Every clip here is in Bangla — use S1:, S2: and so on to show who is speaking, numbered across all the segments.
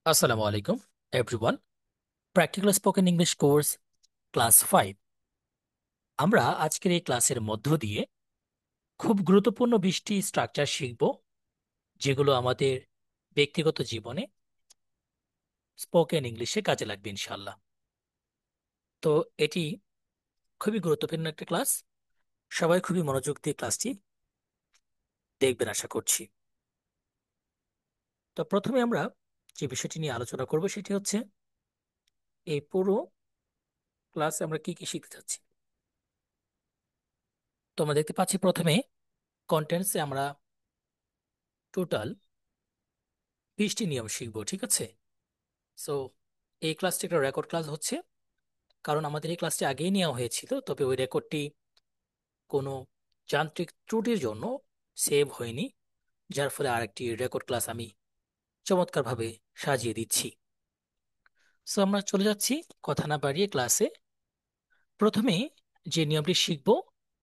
S1: আসসালামু আলাইকুম everyone. Practical spoken English course class 5। আমরা আজকের এই ক্লাসের মধ্য দিয়ে খুব গুরুত্বপূর্ণ 20টি স্ট্রাকচার শিখব, যেগুলো আমাদের ব্যক্তিগত জীবনে স্পোকেন ইংলিশে কাজে লাগবে ইনশাল্লাহ। তো এটি খুবই গুরুত্বপূর্ণ একটা ক্লাস। সবাই খুবই মনোযোগ দিয়ে ক্লাসটি দেখবেন আশা করছি। তো প্রথমে আমরা যে বিষয়টি নিয়ে আলোচনা করব সেটি হচ্ছে এই পুরো ক্লাসে আমরা কি কি শিখতে চাচ্ছি। তো আমরা দেখতে পাচ্ছি প্রথমে কন্টেন্টসে আমরা টোটাল 20টি নিয়ম শিখবো, ঠিক আছে? সো এই ক্লাসটি একটা রেকর্ড ক্লাস হচ্ছে, কারণ আমাদের এই ক্লাসটি আগেই নেওয়া হয়েছিল, তবে ওই রেকর্ডটি কোনো যান্ত্রিক ত্রুটির জন্য সেভ হয়নি, যার ফলে আরেকটি রেকর্ড ক্লাস আমি চমৎকারভাবে সাজিয়ে দিচ্ছি। সো আমরা চলে যাচ্ছি কথা না বাড়িয়ে ক্লাসে। প্রথমে যে নিয়মটি শিখব,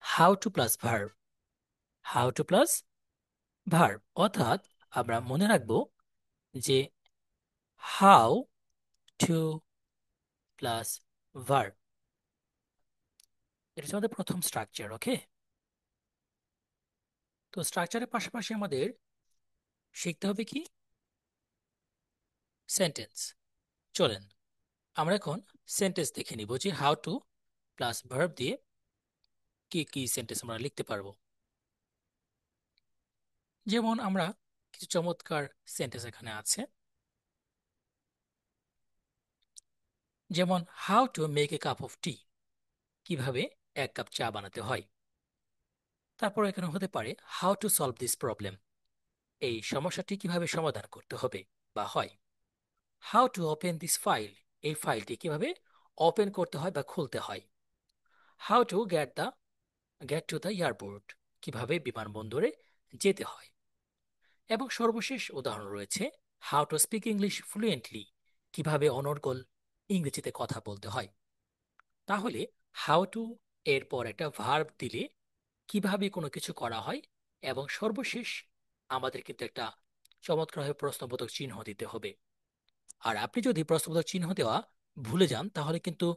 S1: how to plus verb. How to plus verb অর্থাৎ আমরা মনে রাখবো যে হাউ টু প্লাস ভার্ব, এটা হচ্ছে আমাদের প্রথম স্ট্রাকচার। ওকে, তো স্ট্রাকচারের পাশাপাশি আমাদের শিখতে হবে কি, সেন্টেন্স। চলেন আমরা এখন সেন্টেন্স দেখে নিব যে হাউ টু প্লাস ভার্ব দিয়ে কি কি সেন্টেন্স আমরা লিখতে পারবো। যেমন আমরা কিছু চমৎকার সেন্টেন্স এখানে আছে, যেমন how to make a cup of tea, কিভাবে এক কাপ চা বানাতে হয়। তারপর এখানে হতে পারে how to solve this problem, এই সমস্যাটি কিভাবে সমাধান করতে হবে বা হয়। How to open this file, এই ফাইলটি কিভাবে ওপেন করতে হয় বা খুলতে হয়। How to get to the airport, কিভাবে বিমানবন্দরে যেতে হয়। এবং সর্বশেষ উদাহরণ রয়েছে how to speak English fluently, কিভাবে অনর্গল ইংরেজিতে কথা বলতে হয়। তাহলে হাউ টু এর পর একটা ভার্ব দিলে কিভাবে কোনো কিছু করা হয়, এবং সর্বশেষ আমাদের কিন্তু একটা চমৎকারভাবে প্রশ্নবোধক চিহ্ন দিতে হবে। আর আপনি যদি প্রশ্নবোধক চিহ্ন দেওয়া ভুলে যান তাহলে কিন্তু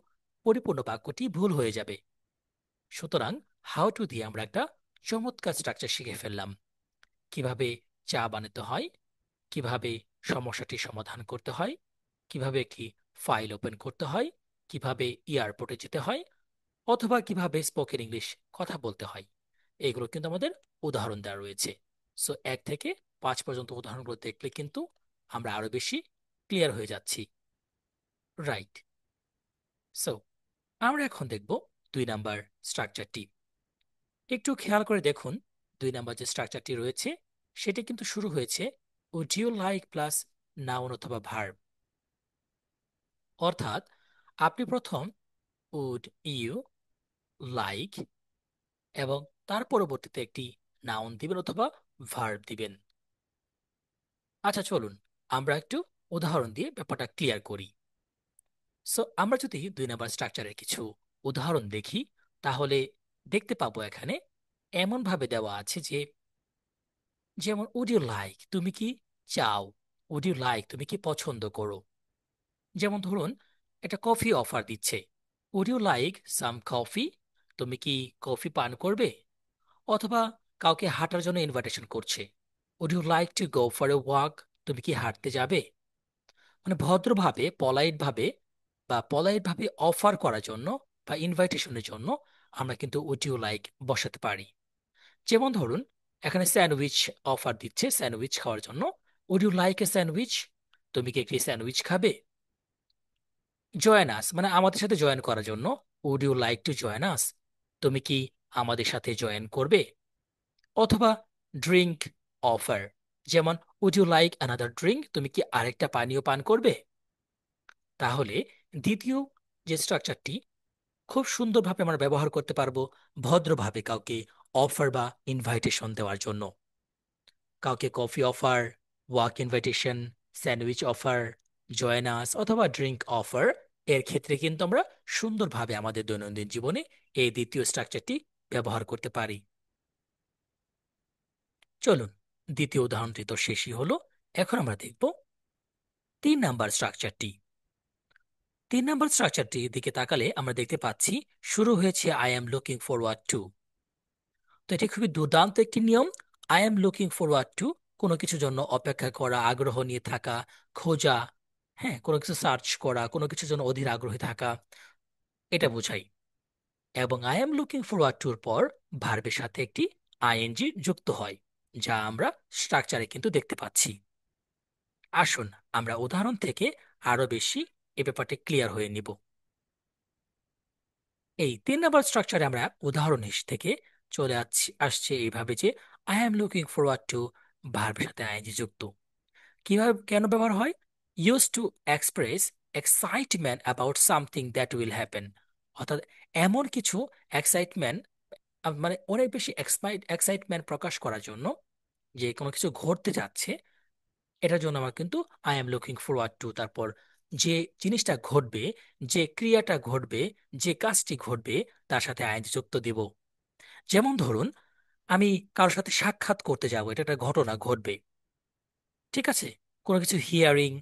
S1: পরিপূর্ণ বাক্যটি ভুল হয়ে যাবে। সুতরাং হাউ টু দিয়ে আমরা একটা চমৎকার স্ট্রাকচার শিখে ফেললাম, কিভাবে চা বানাতে হয়, কিভাবে সমস্যাটি সমাধান করতে হয়, কিভাবে একটি ফাইল ওপেন করতে হয়, কিভাবে এয়ারপোর্টে যেতে হয়, অথবা কিভাবে স্পোকেন ইংলিশ কথা বলতে হয়। এগুলো কিন্তু আমাদের উদাহরণ দেওয়া রয়েছে। সো 1 থেকে 5 পর্যন্ত উদাহরণগুলো দেখলে কিন্তু আমরা আরো বেশি ক্লিয়ার হয়ে যাচ্ছি। রাইট। সো আমরা এখন দেখব 2 নাম্বার স্ট্রাকচারটি। একটু খেয়াল করে দেখুন, 2 নাম্বার যে স্ট্রাকচারটি রয়েছে সেটি কিন্তু শুরু হয়েছে would you like plus noun অথবা ভার্ব। অর্থাৎ আপনি প্রথম উড ইউ লাইক এবং তার পরবর্তীতে একটি নাউন দিবেন অথবা ভার্ব দিবেন। আচ্ছা চলুন আমরা একটু উদাহরণ দিয়ে ব্যাপারটা ক্লিয়ার করি। সো আমরা যদি 2 নাম্বার স্ট্রাকচারের কিছু উদাহরণ দেখি, তাহলে দেখতে পাবো এখানে এমন ভাবে দেওয়া আছে যে, যেমন উড ইউ লাইক, তুমি কি চাও। উড ইউ লাইক, তুমি কি পছন্দ করো। যেমন ধরুন একটা কফি অফার দিচ্ছে, would you like some coffee, তুমি কি কফি পান করবে। অথবা কাউকে হাঁটার জন্য ইনভাইটেশন করছে, would you like to go for a walk, তুমি কি হাঁটতে যাবে। মানে ভদ্রভাবে পলাইট ভাবে অফার করার জন্য বা ইনভাইটেশনের জন্য আমরা কিন্তু উড ইউ লাইক বসাতে পারি। যেমন ধরুন এখানে স্যান্ডউইচ অফার দিচ্ছে স্যান্ডউইচ খাওয়ার জন্য, would you like a sandwich, তুমি কি একটি স্যান্ডউইচ খাবে। জয়েন আস মানে আমাদের সাথে জয়েন করার জন্য, would you like to join us, তুমি কি আমাদের সাথে জয়েন করবে। অথবা ড্রিঙ্ক অফার, যেমন would you like another drink, তুমি কি আরেকটা পানীয় পান করবে। তাহলে দ্বিতীয় যে স্ট্রাকচারটি খুব সুন্দরভাবে আমরা ব্যবহার করতে পারবো ভদ্রভাবে কাউকে অফার বা ইনভাইটেশন দেওয়ার জন্য। কাউকে coffee offer, walk invitation, sandwich offer, join us অথবা ড্রিঙ্ক অফার, এর ক্ষেত্রে কিন্তু আমরা সুন্দরভাবে আমাদের দৈনন্দিন জীবনে এই দ্বিতীয় স্ট্রাকচারটি ব্যবহার করতে পারি। চলুন দ্বিতীয় উদাহরণটি তো শেষই হলো, এখন আমরা দেখব তিন নাম্বার স্ট্রাকচারটি। তিন নাম্বার স্ট্রাকচারটির দিকে তাকালে আমরা দেখতে পাচ্ছি শুরু হয়েছে I am looking forward two. তো এটি খুবই দুর্দান্ত একটি নিয়ম। I am looking forward two, কোনো কিছুর জন্য অপেক্ষা করা, আগ্রহ নিয়ে থাকা, খোঁজা, হ্যাঁ, কোনো কিছু সার্চ করা, কোনো কিছুর জন্য অধীর আগ্রহী থাকা, এটা বোঝাই। এবং আই এম লুকিং ফরওয়ার্ড টুর পর ভার্বের সাথে একটি আইএনজি যুক্ত হয়, যা আমরা স্ট্রাকচারে কিন্তু দেখতে পাচ্ছি। আসুন আমরা উদাহরণ থেকে আরো বেশি এ ব্যাপারটা ক্লিয়ার হয়ে নিব। এই তিন নম্বর স্ট্রাকচারে আমরা উদাহরণ থেকে চলে আসছে এইভাবে যে I am looking forward two ভার্বের সাথে আইএনজি যুক্ত। কিভাবে, কেন ব্যবহার হয়? Use to express excitement about something that will happen. অর্থাৎ এমন কিছু এক্সাইটমেন্ট, মানে অনেক বেশি এক্সাইটমেন্ট প্রকাশ করার জন্য যে কোনো কিছু ঘটতে যাচ্ছে, এটার জন্য আমার কিন্তু I am looking forward two, তারপর যে জিনিসটা ঘটবে, যে ক্রিয়াটা ঘটবে, যে কাজটি ঘটবে, তার সাথে আইএনজি যুক্ত দিব। যেমন ধরুন, আমি কারোর সাথে সাক্ষাৎ করতে যাব, এটা একটা ঘটনা ঘটবে, ঠিক আছে? কোনো কিছু হিয়ারিং,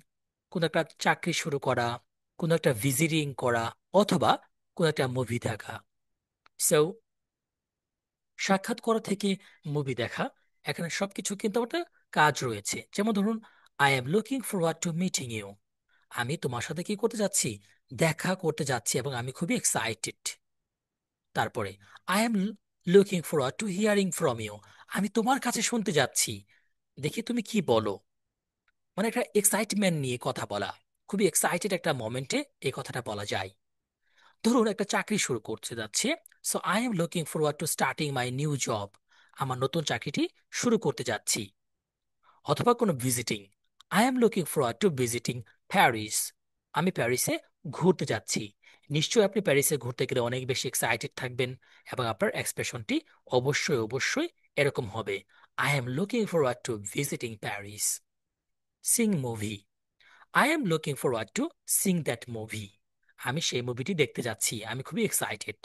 S1: কোনো একটা চাকরি শুরু করা, কোনো একটা ভিজিটিং করা, অথবা কোনো একটা মুভি দেখা। সো সাক্ষাৎ করা থেকে মুভি দেখা, এখানে সবকিছু কিন্তু একটা কাজ রয়েছে। যেমন ধরুন, I am looking forward to meeting you. আমি তোমার সাথে কি করতে যাচ্ছি? দেখা করতে যাচ্ছি, এবং আমি খুবই এক্সাইটেড। তারপরে I am looking forward to hearing from you. আমি তোমার কাছে শুনতে যাচ্ছি, দেখি তুমি কি বলো। মানে একটা এক্সাইটমেন্ট নিয়ে কথা বলা, খুবই এক্সাইটেড একটা মোমেন্টে এই কথাটা বলা যায়। ধরুন একটা চাকরি শুরু করতে যাচ্ছে, so I am looking forward two starting my new job. আমার নতুন চাকরিটি শুরু করতে যাচ্ছি। অথবা কোনো visiting, I am looking forward two visiting Paris. আমি প্যারিসে ঘুরতে যাচ্ছি। নিশ্চয়ই আপনি প্যারিসে ঘুরতে গেলে অনেক বেশি এক্সাইটেড থাকবেন, এবং আপনার এক্সপ্রেশনটি অবশ্যই অবশ্যই এরকম হবে, I am looking forward two visiting Paris. Singh movie, I am looking forward two Singh that movie. আমি সেই মুভিটি দেখতে যাচ্ছি, আমি খুবই এক্সাইটেড।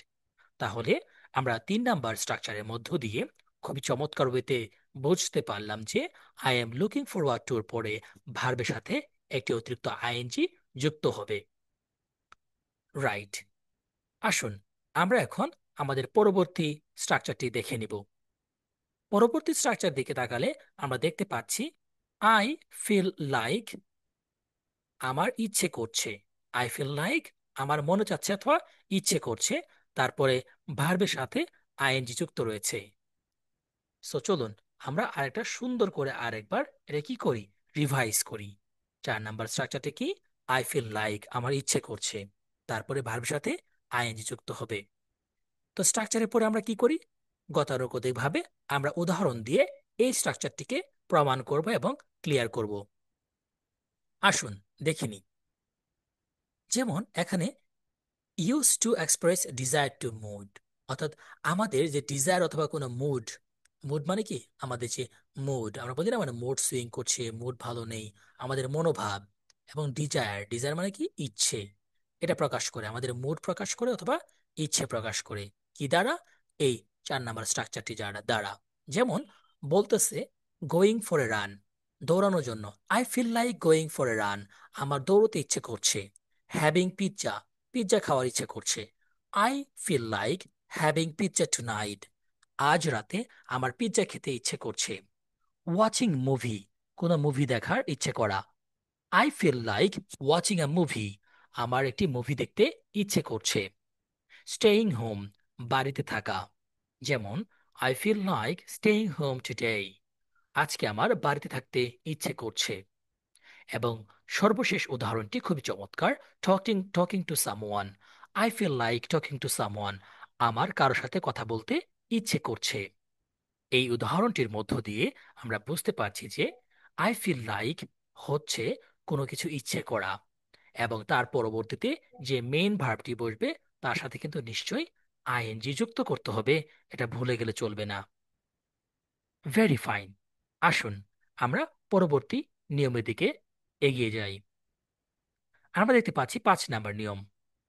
S1: তাহলে আমরা তিন নাম্বার স্ট্রাকচারের মধ্য দিয়ে খুবই চমৎকার ওয়েতে বুঝতে পারলাম যে আই এম লুকিং ফরওয়ার্ড টুর পরে ভার্বের সাথে একটি অতিরিক্ত আইএনজি যুক্ত হবে। রাইট। আসুন আমরা এখন আমাদের পরবর্তী স্ট্রাকচারটি দেখে নিব। পরবর্তী স্ট্রাকচার দিকে তাকালে আমরা দেখতে পাচ্ছি আই ফিল লাইক, আমার ইচ্ছে করছে। আই ফিল লাইক, আমার মনে চাচ্ছে অথবা ইচ্ছে করছে, তারপরে ভার্বের সাথে আইএনজি যুক্ত রয়েছে। সো চলুন আমরা আরেকটা সুন্দর করে আরেকবার এটা কি করি, রিভাইজ করি। চার নাম্বার স্ট্রাকচারটা কি? আই ফিল লাইক, আমার ইচ্ছে করছে, তারপরে ভার্বের সাথে আইএনজি যুক্ত হবে। তো স্ট্রাকচারের পরে আমরা কি করি? গতানুগতিক ভাবে আমরা উদাহরণ দিয়ে এই স্ট্রাকচারটিকে প্রমাণ করব এবং ক্লিয়ার করব। আসুন দেখিনি। যেমন এখানে use to express desire to mood, অর্থাৎ আমাদের যে ডিজায়ার অথবা কোনো মুড, মুড মানে কি আমাদের যে মুড, আমরা বলি না মানে মুড সুইং করছে, মুড ভালো নেই, আমাদের মনোভাব। এবং ডিজায়ার, ডিজায়ার মানে কি ইচ্ছে, এটা প্রকাশ করে, আমাদের মুড প্রকাশ করে অথবা ইচ্ছে প্রকাশ করে। কি দ্বারা? এই চার নাম্বার স্ট্রাকচারটি দ্বারা। যেমন বলতেছে গোয়িং ফর এ রান, দৌড়ানোর জন্য, I feel like going for a run, আমার দৌড়তে ইচ্ছে করছে। হ্যাভিং পিৎজা, পিৎজা খাওয়ার ইচ্ছে করছে, I feel like having pizza tonight, আজ রাতে আমার পিৎজা খেতে ইচ্ছে করছে। ওয়াচিং মুভি, কোনো মুভি দেখার ইচ্ছে করা, I feel like watching a movie, আমার একটি মুভি দেখতে ইচ্ছে করছে। স্টেইং হোম, বাড়িতে থাকা। যেমন I feel like staying home today, আজকে আমার বাড়িতে থাকতে ইচ্ছে করছে। এবং সর্বশেষ উদাহরণটি খুবই চমৎকার, talking talking to someone, I feel like talking to someone, আমার কারোর সাথে কথা বলতে ইচ্ছে করছে। এই উদাহরণটির মধ্য দিয়ে আমরা বুঝতে পারছি যে আই ফিল লাইক হচ্ছে কোনো কিছু ইচ্ছে করা, এবং তার পরবর্তীতে যে মেইন ভার্বটি বসবে তার সাথে কিন্তু নিশ্চয়ই আইএনজি যুক্ত করতে হবে, এটা ভুলে গেলে চলবে না। Very fine. আসুন আমরা পরবর্তী নিয়মের দিকে এগিয়ে যাই। আমরা দেখতে পাচ্ছি 5 নাম্বার নিয়ম,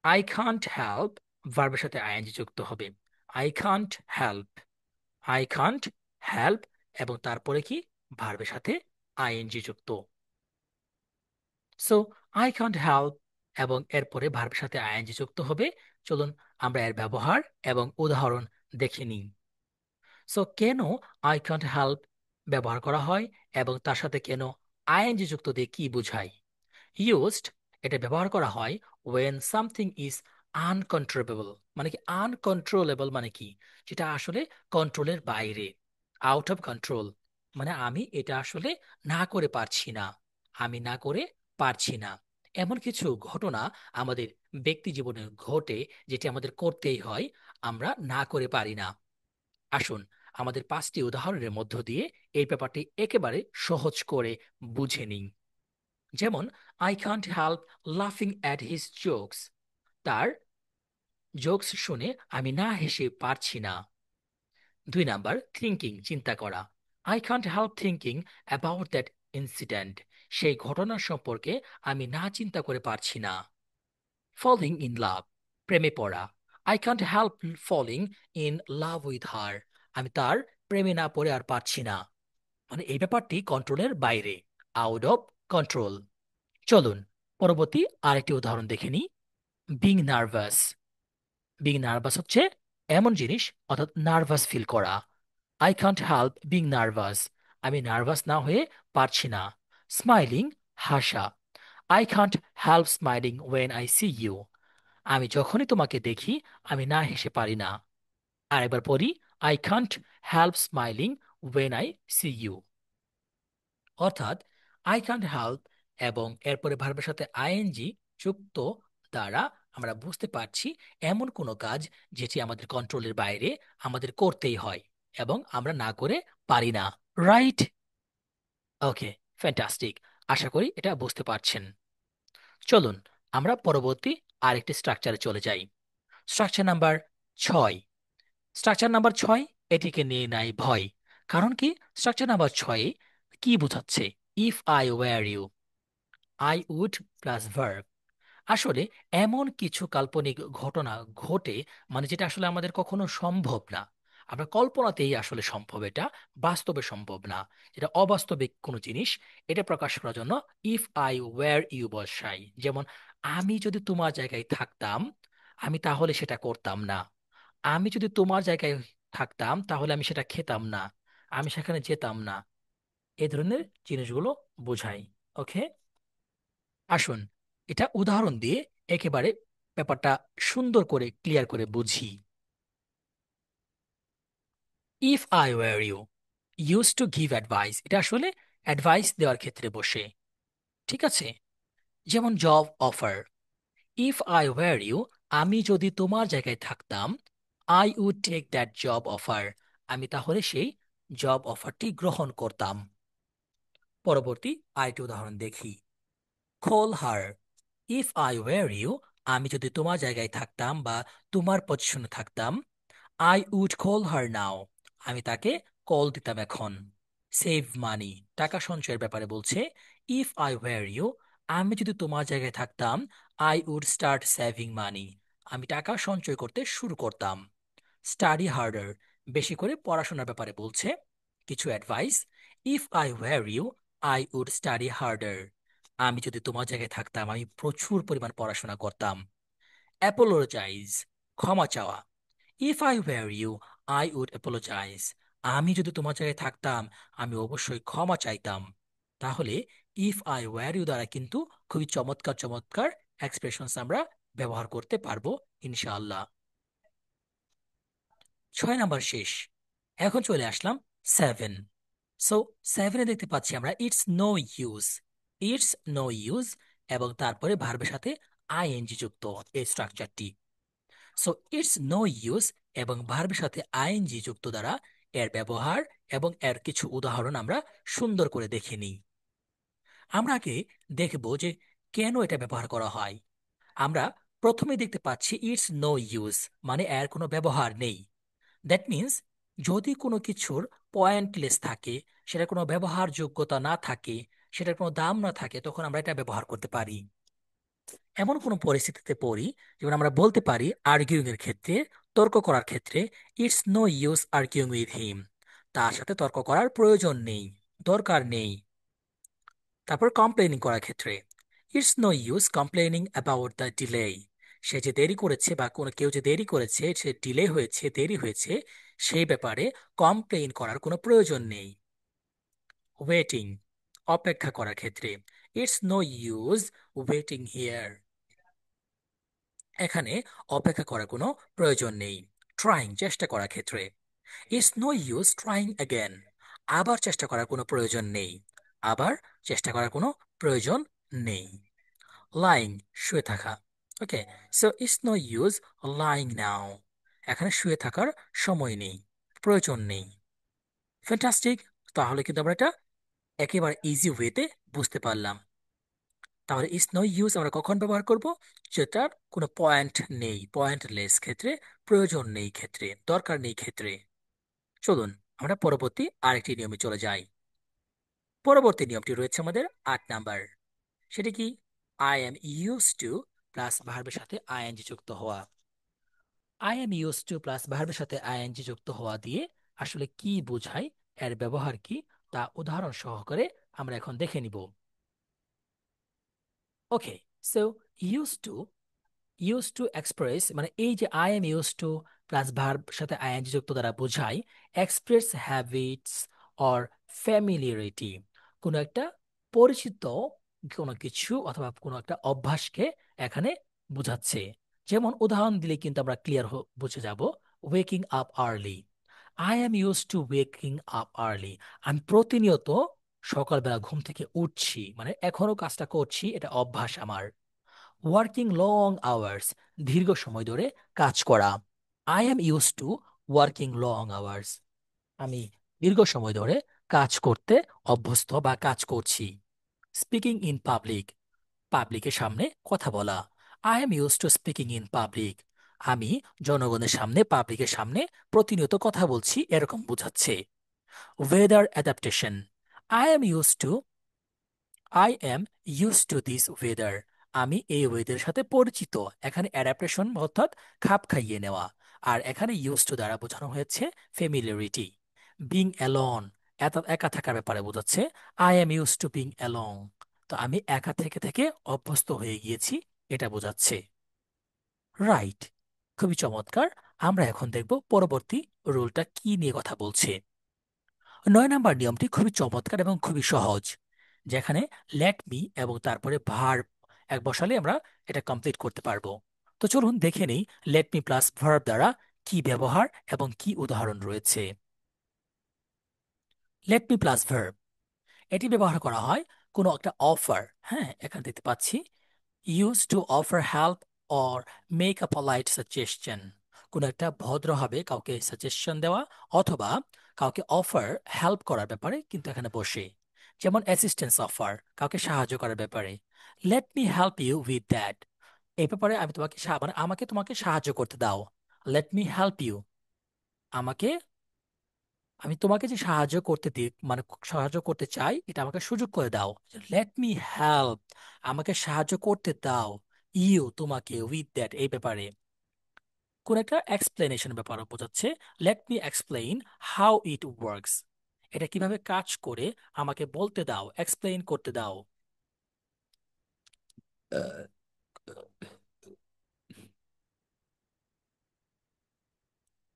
S1: আই কান্ট হেল্প, ভার্বের সাথে আইএনজি যুক্ত হবে। I can't help, I can't help, এবং তারপরে কি ভার্বের সাথে আইএনজি যুক্ত। সো আই কান্ট হেল্প এবং এরপরে ভার্বের সাথে আইএনজি যুক্ত হবে। চলুন আমরা এর ব্যবহার এবং উদাহরণ দেখে নিই। সো কেন আই কান্ট হেল্প ব্যবহার করা হয় এবং তার সাথে কেন আইএনজি যুক্ত দিয়ে কি বোঝায়? ইউজড, এটা ব্যবহার করা হয় when something is uncontrollable। মানে কি আনকন্ট্রোলেবল মানে কি? যেটা আসলে কন্ট্রোলের বাইরে, আউট অফ কন্ট্রোল। মানে আমি এটা আসলে না করে পারছি না, আমি না করে পারছি না। এমন কিছু ঘটনা আমাদের ব্যক্তি জীবনে ঘটে যেটি আমাদের করতেই হয়, আমরা না করে পারি না। আসুন আমাদের 5টি উদাহরণের মধ্য দিয়ে এই ব্যাপারটি একেবারে সহজ করে বুঝে নিই। যেমন, আই কান্ট হেল্প লাফিং অ্যাট হিজ জোকস। তার জোকস শুনে আমি না হেসে পারছি না। 2 নাম্বার, থিঙ্কিং, চিন্তা করা। I can't help thinking about that incident. সেই ঘটনা সম্পর্কে আমি না চিন্তা করে পারছি না। ফলিং ইন লাভ, প্রেমে পড়া। I can't help falling in love with her. আমি তার প্রেমে না পড়ে আর পারছি না। মানে এই ব্যাপারটি কন্ট্রোলের বাইরে, আউট অফ কন্ট্রোল। চলুন পরবর্তী আরেকটি উদাহরণ দেখে নিই। Being nervous. বিং নার্ভাস হচ্ছে এমন জিনিস, অর্থাৎ নার্ভাস ফিল করা। I can't help being nervous. আমি নার্ভাস না হয়ে পারছি না। স্মাইলিং, হাসা। I can't help smiling when I C you. আমি যখনই তোমাকে দেখি আমি না হেসে পারি না। আরেকবার পড়ি, I can't help smiling when I C you. অর্থাৎ আই ক্যান্ট হেল্প এবং এরপরে ভার্বের সাথে আইএনজি যুক্ত দ্বারা আমরা বুঝতে পারছি এমন কোনো কাজ যেটি আমাদের কন্ট্রোলের বাইরে, আমাদের করতেই হয় এবং আমরা না করে পারি না। রাইট? ওকে, ফ্যান্টাস্টিক। আশা করি এটা বুঝতে পারছেন। চলুন আমরা পরবর্তী আরেকটি স্ট্রাকচারে চলে যাই। Structure number 6। স্ট্রাকচার নাম্বার 6 এটিকে নিয়ে নাই ভয়। কারণ কি? স্ট্রাকচার নাম্বার 6 কি বোঝাচ্ছে? If I were you, I would plus verb. আসলে এমন কিছু কাল্পনিক ঘটনা ঘটে, মানে যেটা আসলে আমাদের কখনো সম্ভব না। আমরা কল্পনাতেই আসলে সম্ভব, এটা বাস্তবে সম্ভব না। যেটা অবাস্তবিক কোনো জিনিস, এটা প্রকাশ করার জন্য ইফ আই ওয়্যার ইউ বসাই। যেমন, আমি যদি তোমার জায়গায় থাকতাম আমি তাহলে সেটা করতাম না। আমি যদি তোমার জায়গায় থাকতাম তাহলে আমি সেটা খেতাম না, আমি সেখানে যেতাম না। এই ধরনের জিনিসগুলো বোঝাই। ওকে, আসুন এটা উদাহরণ দিয়ে একেবারে ব্যাপারটা সুন্দর করে ক্লিয়ার করে বুঝি। If I were you, use to give advice. এটা আসলে অ্যাডভাইস দেওয়ার ক্ষেত্রে বসে। ঠিক আছে? যেমন job offer. If I were you, আমি যদি তোমার জায়গায় থাকতাম, I would take that job offer. আমি তাহলে সেই জব অফারটি গ্রহণ করতাম। পরবর্তী আরেকটি উদাহরণ দেখি। Call her. If I were you, আমি যদি তোমার জায়গায় থাকতাম বা তোমার পজিশনে থাকতাম, I would call her now. আমি তাকে কল দিতাম এখন। সেভ মানি, টাকা সঞ্চয়ের ব্যাপারে বলছে। ইফ আই ওয়্যার ইউ, আমি যদি তোমার জায়গায় থাকতাম, I would start saving money. আমি টাকা সঞ্চয় করতে শুরু করতাম। স্টাডি হার্ডার, বেশি করে পড়াশোনার ব্যাপারে বলছে কিছু advice. If I were you, I would study harder. আমি যদি তোমার জায়গায় থাকতাম আমি প্রচুর পরিমাণ পড়াশোনা করতাম। অ্যাপোলোজাইজ, ক্ষমা চাওয়া। If I were you, I would apologise. আমি যদি তোমার জায়গায় থাকতাম আমি অবশ্যই ক্ষমা চাইতাম। তাহলে ইফ আই ওয়্যার ইউ দ্বারা কিন্তু খুবই চমৎকার চমৎকার এক্সপ্রেশনস আমরা ব্যবহার করতে পারবো ইনশাআল্লাহ। 6 নাম্বার শেষ। এখন চলে আসলাম 7। সো 7-এ দেখতে পাচ্ছি আমরা it's no use. It's no use এবং তারপরে ভার্বের সাথে আইএনজি যুক্ত এই স্ট্রাকচারটি। সো ইটস নো ইউজ এবং ভার্বের সাথে আইএনজি যুক্ত দ্বারা এর ব্যবহার এবং এর কিছু উদাহরণ আমরা সুন্দর করে দেখে নিই। আমরা আগে দেখব যে কেন এটা ব্যবহার করা হয়। আমরা প্রথমে দেখতে পাচ্ছি ইটস নো ইউজ, মানে এর কোনো ব্যবহার নেই। দ্যাট মিন্স যদি কোনো কিছুর পয়েন্টলেস থাকে, সেটা কোনো ব্যবহারযোগ্যতা না থাকে, সেটার কোনো দাম না থাকে, তখন আমরা এটা ব্যবহার করতে পারি। এমন কোনো পরিস্থিতিতে পড়ি যেমন আমরা বলতে পারি আর্গুইং এর ক্ষেত্রে, তর্ক করার ক্ষেত্রে, it's no use arguing with him. তার সাথে তর্ক করার প্রয়োজন নেই, দরকার নেই। তারপর কমপ্লেনিং করার ক্ষেত্রে, it's no use complaining about the delay. সে যে দেরি করেছে বা কোনো কেউ যে দেরি করেছে, সে ডিলে হয়েছে, দেরি হয়েছে, সেই ব্যাপারে কমপ্লেইন করার কোনো প্রয়োজন নেই। ওয়েটিং, অপেক্ষা করার ক্ষেত্রে, it's no use waiting here. এখানে অপেক্ষা করার কোনো প্রয়োজন নেই। ট্রাইং, চেষ্টা করার ক্ষেত্রে, it's no use trying again. আবার চেষ্টা করার কোনো প্রয়োজন নেই। আবার চেষ্টা করার কোনো প্রয়োজন নেই। লাইং, শুয়ে থাকা। Okay, so it's no use lying now. এখানে শুয়ে থাকার সময় নেই, প্রয়োজন নেই। ফ্যান্টাস্টিক। তাহলে কিন্তু আমরা এটা একেবারে ইজি ওয়েতে বুঝতে পারলাম। তাহলে ইটস নো ইউজ আমরা কখন ব্যবহার করব? যেটার কোনো পয়েন্ট নেই, পয়েন্টলেস ক্ষেত্রে, প্রয়োজন নেই ক্ষেত্রে, দরকার নেই ক্ষেত্রে। চলুন আমরা পরবর্তী আরেকটি নিয়মে চলে যাই। পরবর্তী নিয়মটি রয়েছে আমাদের 8 নাম্বার। সেটি কি? I am use to plus ভার্বের সাথে আইএনজি যুক্ত হওয়া। I am use to plus ভার্বের সাথে আইএনজি যুক্ত হওয়া দিয়ে আসলে কি বোঝায়, এর ব্যবহার কি, তা উদাহরণ সহকারে আমরা এখন দেখে নিব। Okay, so use to, use to express মানে এই যে I am use to plus verb সাথে আইএনজি যুক্ত দ্বারা বোঝায় এক্সপ্রেস হ্যাবিটস অর ফ্যামিলিয়ারিটি, কোনো একটা পরিচিত কোনো কিছু অথবা কোনো একটা অভ্যাসকে এখানে বোঝাচ্ছে। যেমন উদাহরণ দিলে কিন্তু আমরা ক্লিয়ার বুঝে যাব। Waking up early, I am use two waking up early. আমি প্রতিনিয়ত সকালবেলা ঘুম থেকে উঠছি, মানে এখনো কাজটা করছি, এটা অভ্যাস আমার। ওয়ার্কিং লং আওয়ার্স, দীর্ঘ সময় ধরে কাজ করা। I am use two working long hours, আমি দীর্ঘ সময় ধরে কাজ করতে অভ্যস্ত বা কাজ করছি। স্পিকিং ইন পাবলিক, পাবলিকের সামনে কথা বলা। I am use to speaking in public, আমি জনগণের সামনে, পাবলিকের সামনে প্রতিনিয়ত কথা বলছি, এরকম বোঝাচ্ছে। Weather adaptation, I am use two, I am use to this weather, আমি এই ওয়েদারের সাথে পরিচিত। এখানে অ্যাডাপ্টেশন অর্থাৎ খাপ খাইয়ে নেওয়া। আর এখানে ইউজ টু দ্বারা বোঝানো হয়েছে ফেমিলিয়ারিটি। বিং অ্যালন, একা থাকার ব্যাপারে বোঝাচ্ছে। I am use two being along, তো আমি একা থেকে থেকে অভ্যস্ত হয়ে গিয়েছি, এটা বোঝাচ্ছে। রাইট, খুবই চমৎকার। আমরা এখন দেখব পরবর্তী রুলটা কি নিয়ে কথা বলছে। 9 নাম্বার নিয়মটি খুবই চমৎকার এবং খুবই সহজ, যেখানে লেট মি এবং তারপরে ভার্ব এক বসালে আমরা এটা কমপ্লিট করতে পারবো। তো চলুন দেখে নেই লেট মি প্লাস ভার্ব দ্বারা কি ব্যবহার এবং কি উদাহরণ রয়েছে। লেট মি প্লাস ভার্ব, এটি ব্যবহার করা হয় কোনো একটা অফার, হ্যাঁ এখানে দেখতে পাচ্ছি, use to offer help or make a polite suggestion, কোনো একটা ভদ্রভাবে কাউকে সাজেশন দেওয়া অথবা কাউকে অফার হেল্প করার ব্যাপারে কিন্তু এখানে বসে। যেমন অ্যাসিস্ট্যান্স অফার, কাউকে সাহায্য করার ব্যাপারে। Let me help you with that, এই ব্যাপারে আমি তোমাকে মানে আমাকে তোমাকে সাহায্য করতে দাও। লেট মি হেল্প ইউ, আমাকে, আমি তোমাকে যে সাহায্য করতে দিই মানে সাহায্য করতে চাই, এটা আমাকে সুযোগ করে দাও। লেট মি হেল্প, আমাকে সাহায্য করতে দাও ইউ, তোমাকে, উইথ দ্যাট, এই ব্যাপারে। কোন একটা এক্সপ্লেনেশন ব্যাপারে বোঝাচ্ছে। Let me explain how it works, এটা কিভাবে কাজ করে আমাকে বলতে দাও, এক্সপ্লেইন করতে দাও।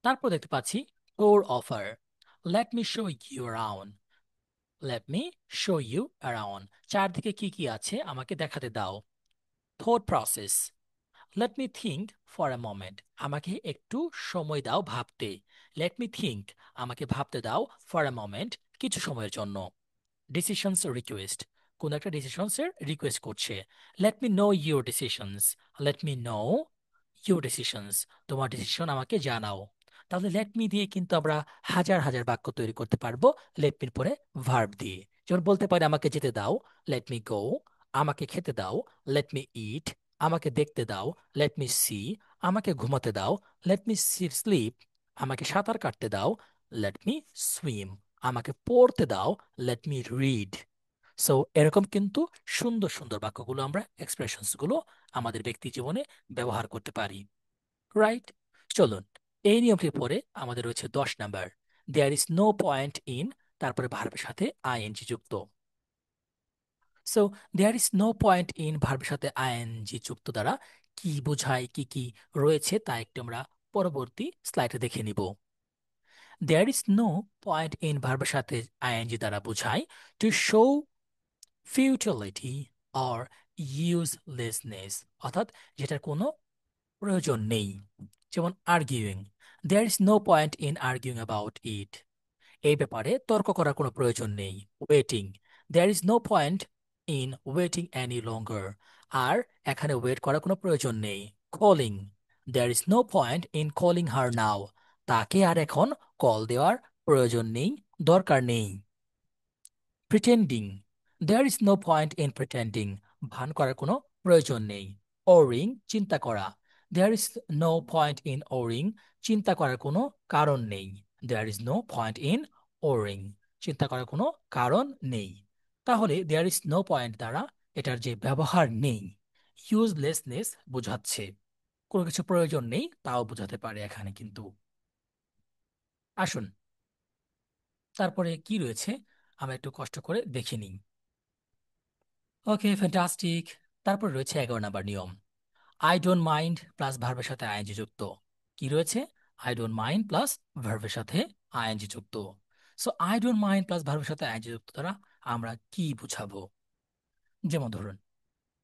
S1: তারপর দেখতে পাচ্ছি ওর offer. Let me show you around, let me show you around, চারদিকে কি কি আছে আমাকে দেখাতে দাও। Thought process, let me think for a moment, আমাকে একটু সময় দাও ভাবতে। লেট মি থিঙ্ক, আমাকে ভাবতে দাও, ফর আ মোমেন্ট, কিছু সময়ের জন্য। ডিসিশনস রিকোয়েস্ট, কোন একটা ডিসিশনস এর রিকোয়েস্ট করছে। Let me no your decisions, let me no your decisions, তোমার ডিসিশন আমাকে জানাও। তাহলে লেট মি দিয়ে কিন্তু আমরা হাজার হাজার বাক্য তৈরি করতে পারবো লেট মির পরে ভার্ব দিয়ে। যেমন বলতে পারি আমাকে যেতে দাও, লেট মি গো, আমাকে খেতে দাও, লেট মি ইট, আমাকে দেখতে দাও, লেট মি সি, আমাকে ঘুমাতে দাও, লেট মি স্লিপ, আমাকে সাঁতার কাটতে দাও, লেট মি সুইম, আমাকে পড়তে দাও, লেট মি রিড। সো এরকম কিন্তু সুন্দর সুন্দর বাক্যগুলো আমরা, এক্সপ্রেশনস গুলো আমাদের ব্যক্তি জীবনে ব্যবহার করতে পারি। রাইট, চলুন এই নিয়মটির পরে আমাদের রয়েছে 10 number. There is no point in, তারপরে ভার্বের সাথে আইএনজি যুক্ত। So there is no point in ভার্বের সাথে আইএনজি যুক্ত দ্বারা কি বোঝায়, কি কি রয়েছে তা একটু আমরা পরবর্তী স্লাইডে দেখে নিব। There is no point in ভার্বের সাথে আইএনজি দ্বারা বোঝায় to show futility or uselessness, অর্থাৎ যেটার কোনো প্রয়োজন নেই। যেমন arguing, there is no point in arguing about it, এই ব্যাপারে তর্ক করার কোনো প্রয়োজন নেই। Waiting, there is no point in waiting any longer, আর এখানে ওয়েট করার কোনো প্রয়োজন নেই। Calling, there is no point in calling her now, তাকে আর এখন কল দেওয়ার প্রয়োজন নেই, দরকার নেই। Pretending, there is no point in pretending, ভান করার কোনো প্রয়োজন নেই। ওরিং, চিন্তা করা, there is no point in worrying, চিন্তা করার কোনো কারণ নেই। There is no point in worrying, চিন্তা করার কোনো কারণ নেই। তাহলে দেয়ার ইজ নো পয়েন্ট দ্বারা এটার যে ব্যবহার নেই, ইউজলেসনেস বোঝাচ্ছে, কোনো কিছু প্রয়োজন নেই তাও বোঝাতে পারে এখানে কিন্তু। আসুন তারপরে কি রয়েছে আমরা একটু কষ্ট করে দেখে নিই। ওকে, ফ্যান্টাস্টিক। তারপর রয়েছে 11 নম্বর নিয়ম, আই ডোন্ট মাইন্ড প্লাস ভার্বের সাথে আইএনজি যুক্ত। কি রয়েছে? আই ডোন্ট মাইন্ড প্লাস ভার্বের সাথে আইএনজি যুক্ত। So I don't mind plus ভার্বের সাথে আইএনজি যুক্ত দ্বারা আমরা কি বুঝাবো? যেমন ধরুন,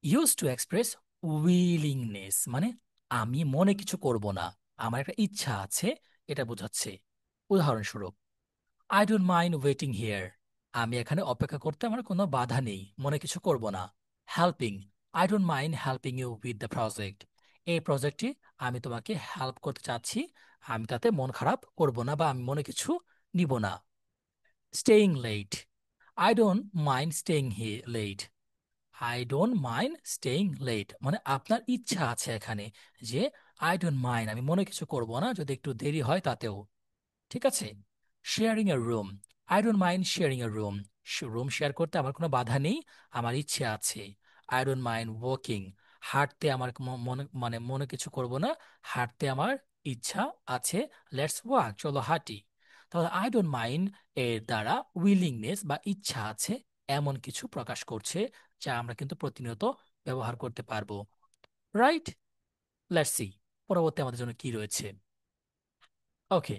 S1: ইউজ টু এক্সপ্রেস উইলিংনেস, মানে আমি মনে কিছু করব না, আমার একটা ইচ্ছা আছে, এটা বোঝাচ্ছে। উদাহরণস্বরূপ, I don't mind waiting here, আমি এখানে অপেক্ষা করতে আমার কোনো বাধা নেই, মনে কিছু করব না। Helping, I don't mind helping you with the project, এই প্রজেক্টে আমি তোমাকে হেল্প করতে চাচ্ছি, আমি তাতে মন খারাপ করব না বা আমি মনে কিছু নিব না। Staying late, I don't mind staying late, I don't mind staying late, মানে আপনার ইচ্ছা আছে এখানে যে আই ডোন্ট মাইন্ড, আমি মনে কিছু করব না যদি একটু দেরি হয় তাতেও। ঠিক আছে। Sharing A room, I don't mind sharing A room, room share করতে আমার কোনো বাধা নেই, আমার ইচ্ছে আছে। আই ডোন্ট মাইন্ড ওয়াকিং, হাঁটতে আমার মনে কিছু করব না, হাঁটতে আমার ইচ্ছা আছে। লেটস ওয়াক, চলো হাঁটি। তাহলে আই ডোন্ট মাইন্ড এর দ্বারা উইলিংনেস বা ইচ্ছা আছে এমন কিছু প্রকাশ করছে, যা আমরা কিন্তু প্রতিনিয়ত ব্যবহার করতে পারবো। রাইট? লেটস সি পরবর্তী আমাদের জন্য কি রয়েছে। ওকে,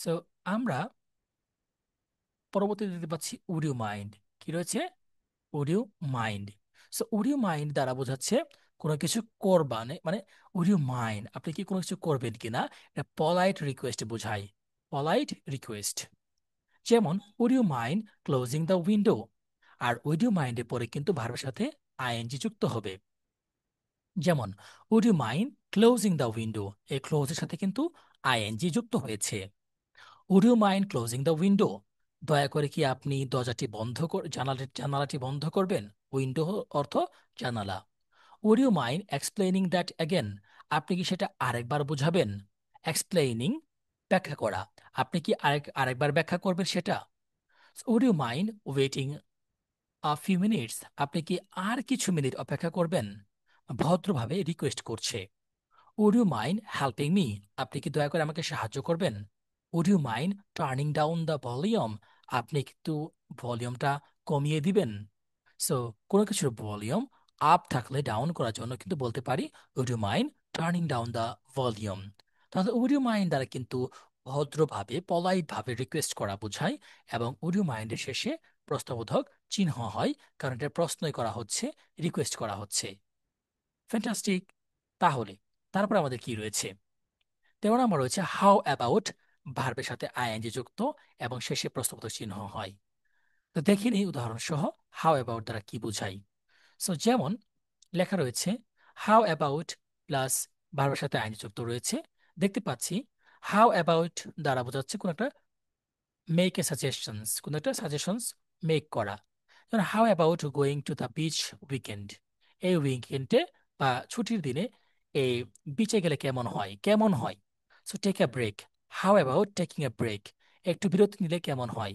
S1: সো আমরা পরবর্তীতে দেখতে পাচ্ছি উড ইউ মাইন্ড। কি রয়েছে? Would you mind. So would you mind দ্বারা বোঝাচ্ছে কোনো কিছু করবা মানে উড ইউ মাইন্ড, আপনি কি কোনো কিছু করবেন কিনা, এটা পলাইট রিকোয়েস্ট বোঝায়। Polite request. যেমন would you mind closing the window, আর উড ইউ মাইন্ডের পরে কিন্তু ভার্বের সাথে আইএনজি যুক্ত হবে। যেমন would you mind closing the window, এই ক্লোজের সাথে কিন্তু আইএনজি যুক্ত হয়েছে। Would you mind closing the window, দয়া করে কি আপনি দরজাটি বন্ধ জানালাটি বন্ধ করবেন? উইন্ডো অর্থ জানালা। Would you mind explaining that again, আপনি কি সেটা আরেকবার বুঝাবেন? এক্সপ্লেইনিং, ব্যাখ্যা করা, আপনি কি আরেকবার ব্যাখ্যা করবেন সেটা? Would you mind waiting a few minutes, আপনি কি আর কিছু মিনিট অপেক্ষা করবেন? ভদ্রভাবে রিকোয়েস্ট করছে। Would you mind helping me, আপনি কি দয়া করে আমাকে সাহায্য করবেন? Would you mind turning down the volume, আপনি কিন্তু ভলিউমটা কমিয়ে দিবেন? সো কোনো কিছুর ভলিউম আপ থাকলে ডাউন করার জন্য কিন্তু বলতে পারি would you mind turning down the volume. তাহলে উড ইউ মাইন্ড দ্বারা কিন্তু ভদ্রভাবে পলাইট ভাবে রিকোয়েস্ট করা বোঝায়, এবং উড ইউ মাইন্ডের শেষে প্রশ্নবোধক চিহ্ন হয়, কারণ এটা প্রশ্নই করা হচ্ছে, রিকোয়েস্ট করা হচ্ছে। ফ্যান্টাস্টিক। তাহলে তারপর আমাদের কি রয়েছে? তেমন আমার রয়েছে হাউ অ্যাবাউট, ভার্বের সাথে আইএনজি যুক্ত এবং শেষে প্রশ্নবোধক চিহ্ন হয়। তো দেখি নিই উদাহরণ সহ হাউ অ্যাবাউট দ্বারা কি বোঝাই। সো যেমন লেখা রয়েছে হাউ অ্যাবাউট প্লাস ভার্বের সাথে আইএনজি যুক্ত রয়েছে। দেখতে পাচ্ছি হাউ অ্যাবাউট দ্বারা বোঝাচ্ছে কোন একটা মেক এ সাজেশনস, কোন একটা সাজেশনস মেক করা। যেমন how about going to the beach weekend, এই উইকেন্ডে বা ছুটির দিনে এই বিচে গেলে কেমন হয়, কেমন হয়। So take a break, how about taking a break, একটু বিরতি নিলে কেমন হয়।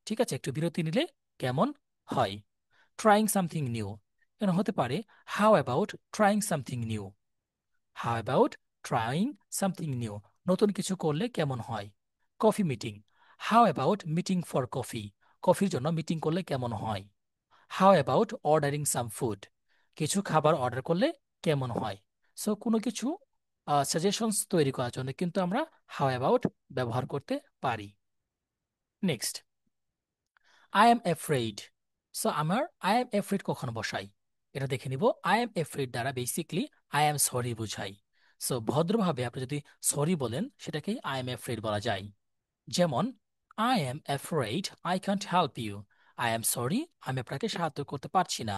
S1: ঠিক আছে, একটু বিরতি নিলে কেমন হয়। ট্রাইং সামথিং নিউ, কেন হতে পারে how about trying something new, how about trying something new, নতুন কিছু করলে কেমন হয়। Coffee meeting, how about meeting for coffee, কফির জন্য মিটিং করলে কেমন হয়। How about ordering some food? কিছু খাবার অর্ডার করলে কেমন হয়? সো কোনো কিছু সাজেশনস তৈরি করার জন্য কিন্তু আমরা হাউ অ্যাবাউট ব্যবহার করতে পারি। Next, I am afraid. So আমার আই এম এফ্রেইড কখন বসাই? এটা দেখে নিব। আই এম এফ্রেইড দ্বারা বেসিকলি আই এম সরি বুঝাই। সো ভদ্রভাবে আপনি যদি সরি বলেন সেটাকেই আই এম এফ্রেইড বলা যায়। যেমন, I am এফ্রেইড I can't help you. I am sorry, আমি আপনাকে সাহায্য করতে পারছি না।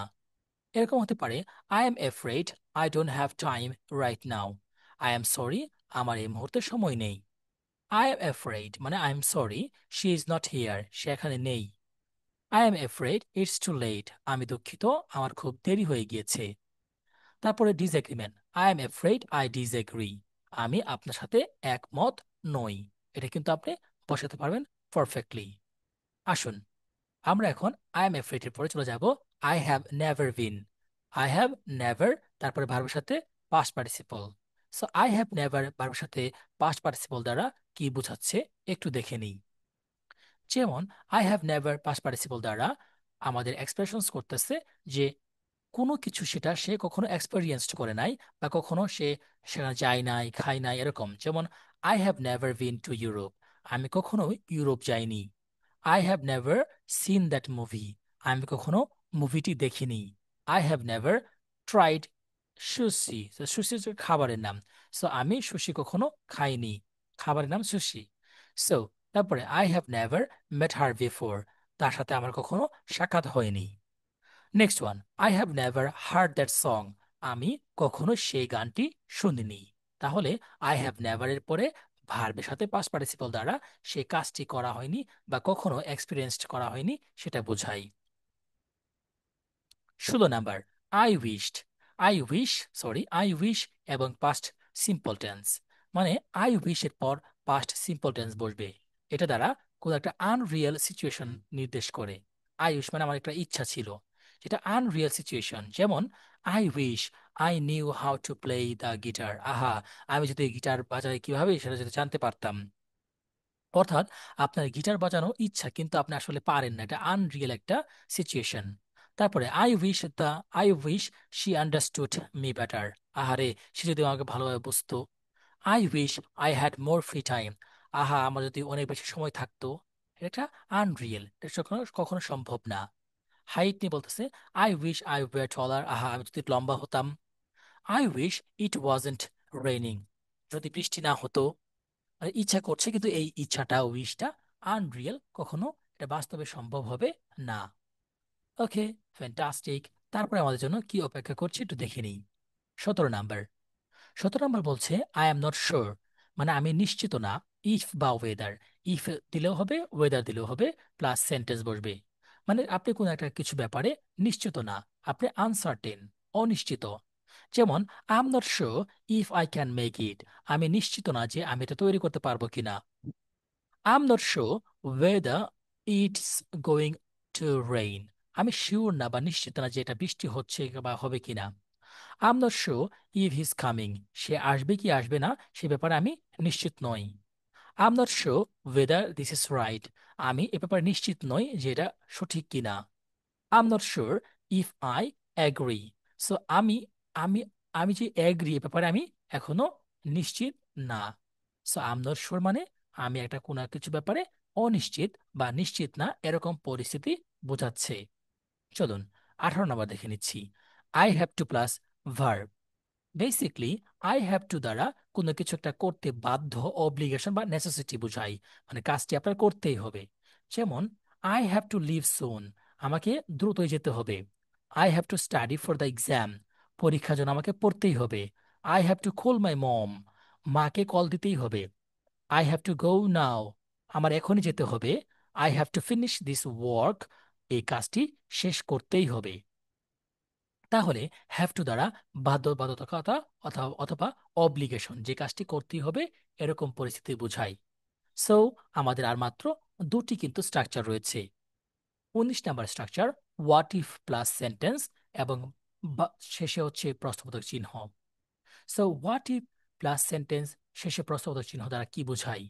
S1: এরকম হতে পারে, I am এফ্রেইড I don't have time right now. I am sorry, আমার এই মুহূর্তে সময় নেই। আই এম এফ্রেইড মানে I am sorry she is not here, সে এখানে নেই। I am afraid it's two late, আমি দুঃখিত আমার খুব দেরি হয়ে গিয়েছে। তারপরে disagreement, I am afraid I disagree, আমি আপনার সাথে একমত নই। এটা কিন্তু আপনি বসাতে পারবেন পারফেক্টলি। আসুন আমরা এখন আই এম এফ্রেড এর পরে চলে যাব I have never been. I have never, তারপরে ভার্বের সাথে past participle. So I have never ভার্বের সাথে পাস্ট পার্টিসিপল দ্বারা কি বোঝাচ্ছে একটু দেখে নিই। যেমন, I have never past participle দ্বারা আমাদের এক্সপ্রেশনস করতেছে যে কোনো কিছু সেটা সে কখনো এক্সপেরিয়েন্সড করে নাই, বা কখনো সে সেখানে যায় নাই, খায় নাই, এরকম। যেমন, I have never been to Europe, আমি কখনো ইউরোপ যাইনি। I have never seen that movie, আমি কখনো মুভিটি দেখিনি। I have never tried sushi, sushi হচ্ছে খাবারের নাম। সো আমি সুশি কখনো খাইনি, খাবারের নাম সুশি। সো তারপরে I have never mate her before, তার সাথে আমার কখনো সাক্ষাৎ হয়নি। Next one, I have never hard that song, আমি কখনো সেই গানটি শুনিনি। তাহলে আই হ্যাভ নেভার এর পরে ভার্বের সাথে পাস্ট পার্টিসিপল দ্বারা সেই কাজটি করা হয়নি বা কখনো এক্সপিরিয়েন্সড করা হয়নি সেটা বোঝাই। 16 number, I wished. I wish এবং পাস্ট সিম্পল টেন্স, মানে আই উইশ এর পর পাস্ট সিম্পল টেন্স বসবে। এটা দ্বারা কোনো একটা আনরিয়েল সিচুয়েশন নির্দেশ করে। আই উইশ মানে আমার একটা ইচ্ছা ছিল, যেটা আনরিয়েল সিচুয়েশন। যেমন, I wish I knew how to play the guitar, আহা আমি যদি গিটার বাজাই কিভাবে সেটা যদি জানতে পারতাম। অর্থাৎ আপনার গিটার বাজানো ইচ্ছা কিন্তু আপনি আসলে পারেন না, এটা আনরিয়েল একটা সিচুয়েশন। তারপরে I wish she understood me better, আহারে সে যদি আমাকে ভালোভাবে বুঝতো। I wish I had more free time, আহা আমার যদি অনেক বেশি সময় থাকতো। এটা আনরিয়েল, এটা কখনো কখনো সম্ভব না। হাইট নিয়ে বলতেছে, আই উইশ আই ওয়ার টলার, আহা আমি যদি লম্বা হতাম। I wish it wasn't raining, যদি বৃষ্টি না হতো। মানে ইচ্ছা করছে কিন্তু এই ইচ্ছাটা উইশটা আনরিয়েল, কখনো এটা বাস্তবে সম্ভব হবে না। ওকে, ফ্যান্টাস্টিক। তারপরে আমাদের জন্য কি অপেক্ষা করছে একটু দেখে নিই। 17 নাম্বার, 17 নাম্বার বলছে আই এম নট শিওর, মানে আমি নিশ্চিত না। ইফ বা ওয়েদার, ইফ দিলেও হবে ওয়েদার দিলেও হবে, প্লাস সেন্টেন্স বসবে। মানে আপনি কোনো একটা কিছু ব্যাপারে নিশ্চিত না, আপনি আনসার্টেন, অনিশ্চিত। যেমন, I am not sure if I can make it, আমি নিশ্চিত না যে আমি এটা তৈরি করতে পারবো কিনা। I am not sure whether it's going to rain, আমি শিওর না বা নিশ্চিত না যে এটা বৃষ্টি হচ্ছে বা হবে কিনা। I am not sure if his coming, সে আসবে কি আসবে না সে ব্যাপারে আমি নিশ্চিত নই। I am not sure whether this is right, আমি এ ব্যাপারে নিশ্চিত নই যে এটা সঠিক কিনা। I am not sure if I agree, so আমি আমি যে অ্যাগ্রি এ ব্যাপারে আমি এখনো নিশ্চিত না। So I am not sure মানে আমি একটা কোনো কিছু ব্যাপারে অনিশ্চিত বা নিশ্চিত না, এরকম পরিস্থিতি বোঝাচ্ছে। চলুন 18 নম্বর দেখে নিচ্ছি। I have two plus verb. Basically I have two দ্বারা কোনো কিছু একটা করতে বাধ্য, অব্লিগেশন বা নেসেসিটি বোঝাই, মানে কাজটি আপনার করতেই হবে। যেমন, I have to leave soon, আমাকে দ্রুতই যেতে হবে। I have to study for the exam, পরীক্ষার জন্য আমাকে পড়তেই হবে। I have to call my mom, মাকে কল দিতেই হবে। I have to go now, আমার এখনই যেতে হবে। I have to finish this work, এই কাজটি শেষ করতেই হবে। তাহলে হ্যাভ টু দ্বারা বাধ্যবাধকতা অথবা অথবা অব্লিগেশন, যে কাজটি করতেই হবে এরকম পরিস্থিতি বোঝায়। সো আমাদের আর মাত্র দুটি কিন্তু স্ট্রাকচার রয়েছে। 19 number structure, what if plus sentence এবং শেষে হচ্ছে প্রশ্নবোধক চিহ্ন। So what if plus sentence শেষে প্রশ্নবোধক চিহ্ন দ্বারা কি বোঝায়?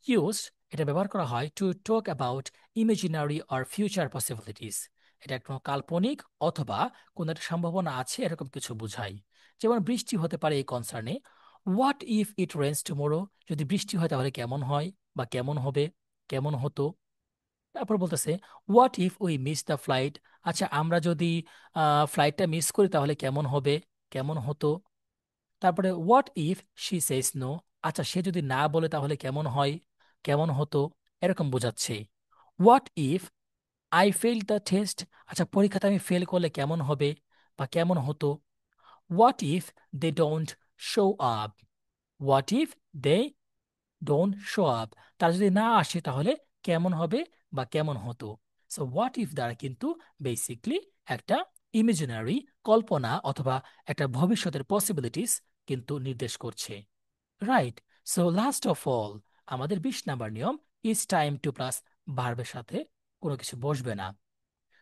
S1: ইউজড, এটা ব্যবহার করা হয় to talk about imaginary or future possibilities, এটা কোনো কাল্পনিক অথবা কোনো একটা সম্ভাবনা আছে এরকম কিছু বোঝায়। যেমন বৃষ্টি হতে পারে এই কনসার্নে, what if it rains tomorrow, যদি বৃষ্টি হয় তাহলে কেমন হয় বা কেমন হবে, কেমন হতো। তারপর বলতেছে what if we miss the flight, আচ্ছা আমরা যদি ফ্লাইটটা মিস করি তাহলে কেমন হবে, কেমন হতো। তারপরে what if she says no, আচ্ছা সে যদি না বলে তাহলে কেমন হয়, কেমন হতো, এরকম বোঝাচ্ছে। What if I fail the test, আচ্ছা পরীক্ষাতে আমি ফেল করলে কেমন হবে বা কেমন হতো। What if they don't show up, what if they don't show up, তারা যদি না আসে তাহলে কেমন হবে বা কেমন হতো। সো হোয়াট ইফ দ্বারা কিন্তু বেসিকলি একটা ইমাজিনারি কল্পনা অথবা একটা ভবিষ্যতের পসিবিলিটিস কিন্তু নির্দেশ করছে। Right. So last of all, আমাদের 20 নাম্বার নিয়ম, ইজ টাইম টু প্লাস ভার্বের সাথে কোনো কিছু বসবে না।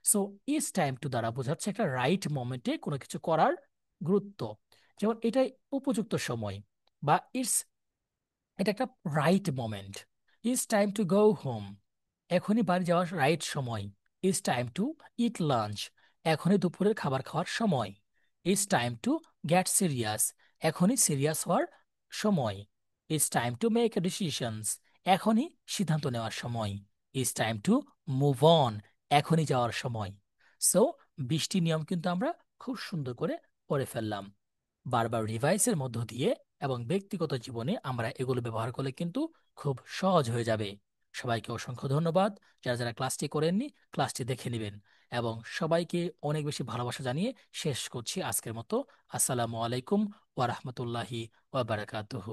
S1: সো ইজ টাইম টু দ্বারা বোঝাচ্ছে একটা রাইট মোমেন্টে কোনো কিছু করার গুরুত্ব, যেমন এটাই উপযুক্ত সময়, বা এটা একটা right moment. Is time to go home, এখনই বাড়ি যাওয়ার রাইট সময়। Is time to it lunch, এখনই দুপুরের খাবার খাওয়ার সময়। Is time to get serious, এখনই সিরিয়াস হওয়ার সময়। Is time to make A decisions, এখনই সিদ্ধান্ত নেওয়ার সময়। Is time to move on, এখনই যাওয়ার সময়। সো 20টি নিয়ম কিন্তু আমরা খুব সুন্দর করে পড়ে ফেললাম। বারবার রিভাইসের মধ্য দিয়ে এবং ব্যক্তিগত জীবনে আমরা এগুলো ব্যবহার করলে কিন্তু খুব সহজ হয়ে যাবে। সবাইকে অসংখ্য ধন্যবাদ। যারা যারা ক্লাসটি করেননি ক্লাসটি দেখে নেবেন, এবং সবাইকে অনেক বেশি ভালোবাসা জানিয়ে শেষ করছি আজকের মতো। আসসালামু আলাইকুম ওয়া রাহমাতুল্লাহি ওয়া বারাকাতুহু।